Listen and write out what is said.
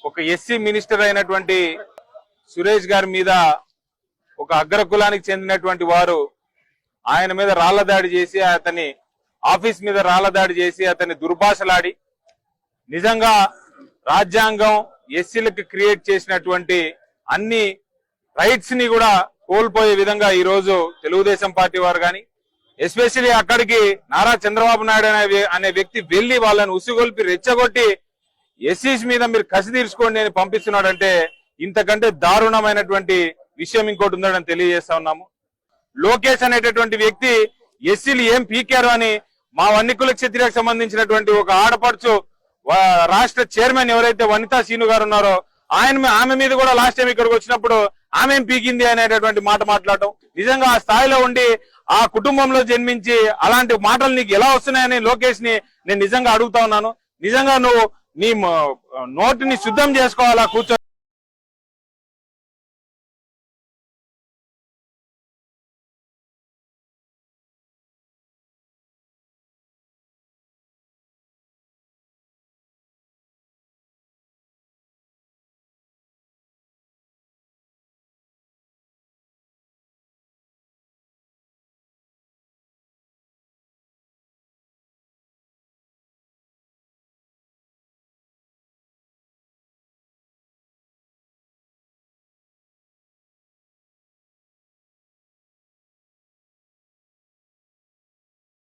ఒక SC minister అయినటువంటి సురేష్ గారి మీద ఒక అగ్ర కులానికి చెందినటువంటి వారు ఆయన మీద రాళ్ల దాడి చేసి అతని ఆఫీస్ మీద రాళ్ల దాడి చేసి అతన్ని దుర్భాషలాడి నిజంగా రాజ్యాంగం ఎస్సీలకు క్రియేట్ చేసినటువంటి అన్ని రైట్స్ ని కూడా కోల్పోయే విధంగా ఈ రోజు తెలుగుదేశం పార్టీ వారు కానీ ఎస్పెషల్లీ అక్కడికి నారా చంద్రబాబు నాయుడు అనే వ్యక్తి వెళ్లి వాళ్ళని ఉసిగొల్పి రెచ్చగొట్టి ఎస్సీస్ మీద మీరు కసి తీర్చుకోండి అని పంపిస్తున్నాడంటే ఇంతకంటే దారుణమైనటువంటి విషయం ఇంకోటి ఉందని తెలియజేస్తా ఉన్నాము. లోకేష్ అనేటటువంటి వ్యక్తి ఎస్సీలు ఏం పీకారు అని మా వన్నికుల క్షత్రియాకు సంబంధించినటువంటి ఒక ఆడపడుచు రాష్ట్ర చైర్మన్ ఎవరైతే వనితా సీను గారు ఉన్నారో ఆమె మీద కూడా లాస్ట్ టైం ఇక్కడికి వచ్చినప్పుడు ఆమె పీకింది అనేటటువంటి మాట మాట్లాడటం నిజంగా ఆ స్థాయిలో ఉండి ఆ కుటుంబంలో జన్మించి అలాంటి మాటలు నీకు ఎలా వస్తున్నాయని లోకేష్ ని నేను నిజంగా అడుగుతా ఉన్నాను. నిజంగా నువ్వు నీ నోటిని శుద్ధం చేసుకోవాలా కూర్చో